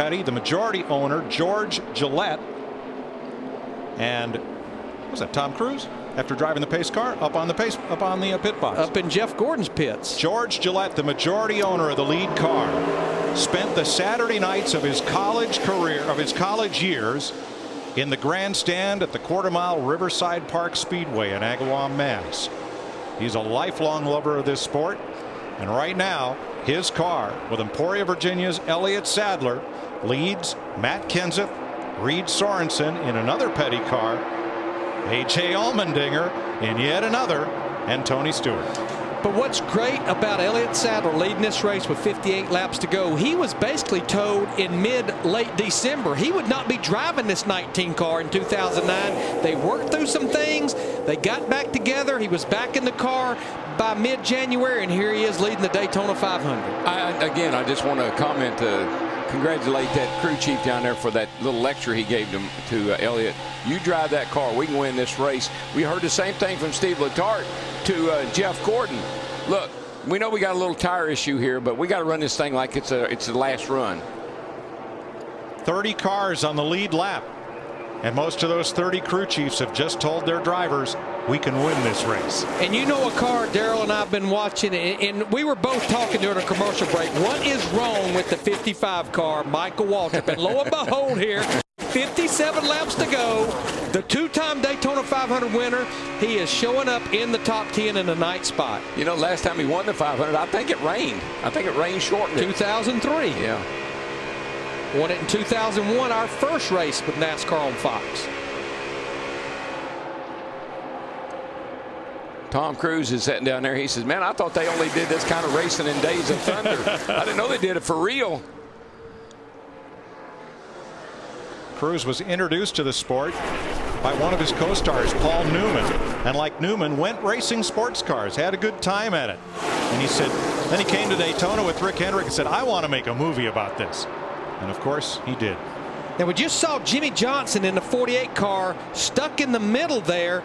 Petty, the majority owner, George Gillette, and was that Tom Cruise? After driving the pace car up on the pit box. Up in Jeff Gordon's pits. George Gillette, the majority owner of the lead car, spent the Saturday nights of his college career, of his college years, in the grandstand at the quarter-mile Riverside Park Speedway in Agawam, Mass. He's a lifelong lover of this sport, and right now his car with Emporia, Virginia's Elliott Sadler leads Matt Kenseth, Reed Sorensen in another Petty car, A.J. Allmendinger in yet another, and Tony Stewart. But what's great about Elliott Sadler leading this race with 58 laps to go, he was basically told in late December he would not be driving this 19 car in 2009. They worked through some things. They got back together. He was back in the car by mid-January, and here he is leading the Daytona 500. Again, I just want to comment congratulate that crew chief down there for that little lecture he gave to Elliott. You drive that car, we can win this race. We heard the same thing from Steve Letarte to Jeff Gordon. Look, we know we got a little tire issue here, but we got to run this thing like it's the last run. 30 cars on the lead lap, and most of those 30 crew chiefs have just told their drivers, we can win this race. And you know a car Darrell and I have been watching, and we were both talking during a commercial break. What is wrong with the 55 car, Michael Waltrip? And lo and behold here, 57 laps to go. The two-time Daytona 500 winner, he is showing up in the top 10 in the ninth spot. You know, last time he won the 500, I think it rained. I think it rained short. 2003. Yeah. Won it in 2001, our first race with NASCAR on Fox. Tom Cruise is sitting down there. He says, man, I thought they only did this kind of racing in Days of Thunder. I didn't know they did it for real. Cruise was introduced to the sport by one of his co-stars, Paul Newman, and like Newman, went racing sports cars, had a good time at it. And he said, then he came to Daytona with Rick Hendrick and said, I want to make a movie about this. And of course he did. Now we just saw Jimmy Johnson in the 48 car stuck in the middle there.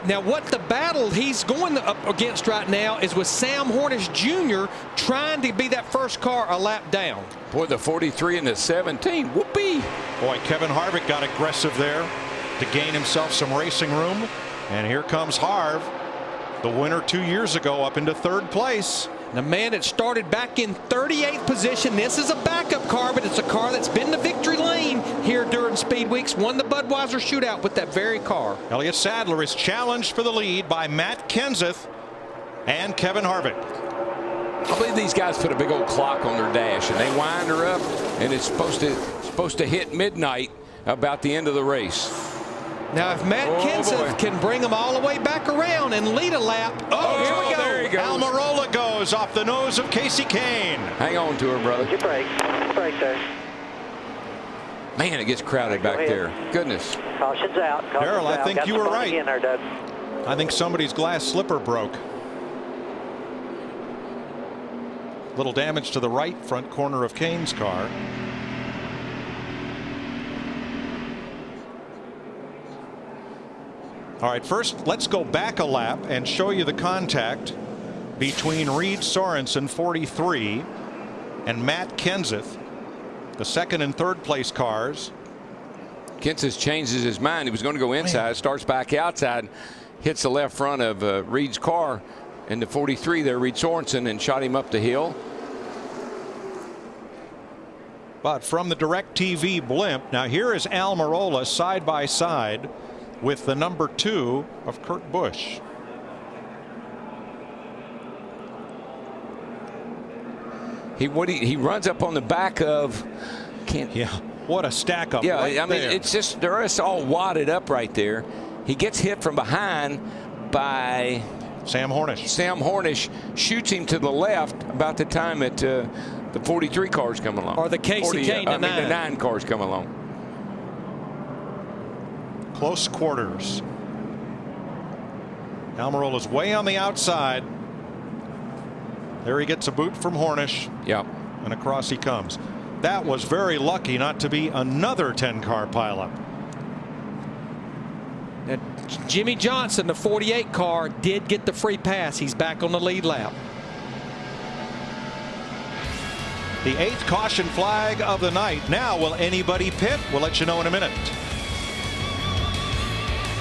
Now what the battle he's going up against right now is with Sam Hornish Jr. trying to be that first car a lap down. Boy, the 43 and the 17. Whoopee. Boy, Kevin Harvick got aggressive there to gain himself some racing room. And here comes Harv, the winner 2 years ago, up into third place. The man that started back in 38th position. This is a backup car, but it's a car that's been to victory lane here during Speed Weeks. Won the Budweiser shootout with that very car. Elliott Sadler is challenged for the lead by Matt Kenseth and Kevin Harvick. I believe these guys put a big old clock on their dash, and they wind her up, and it's supposed to hit midnight about the end of the race. Now, if Matt Kenseth can bring them all the way back around and lead a lap. Oh, here we go. There he goes. Almirola goes off the nose of Casey Kane. Hang on to her, brother. Your brake. Brake there. Man, it gets crowded back there. Goodness. Caution's out. Darrell, I think you were right. There, Doug. I think somebody's glass slipper broke. Little damage to the right front corner of Kane's car. All right, first let's go back a lap and show you the contact between Reed Sorensen, 43, and Matt Kenseth, the second and third place cars. Kenseth changes his mind. He was going to go inside, starts back outside, hits the left front of Reed's car, and the 43 there, Reed Sorensen, and shot him up the hill. But from the DirecTV blimp, now here is Almirola side by side with the number 2 of Kurt Busch. He runs up on the back of. Yeah, what a stack up. Yeah, right I mean, there. it's just they're just all wadded up right there. He gets hit from behind by Sam Hornish. Sam Hornish shoots him to the left about the time that the 43 cars come along. Or the Casey Kane, the 9 cars come along. Close quarters. Almirola's way on the outside. There he gets a boot from Hornish. Yep. And across he comes. That was very lucky not to be another 10-car pileup. Jimmy Johnson, the 48 car, did get the free pass. He's back on the lead lap. The 8th caution flag of the night. Now, will anybody pit? We'll let you know in a minute.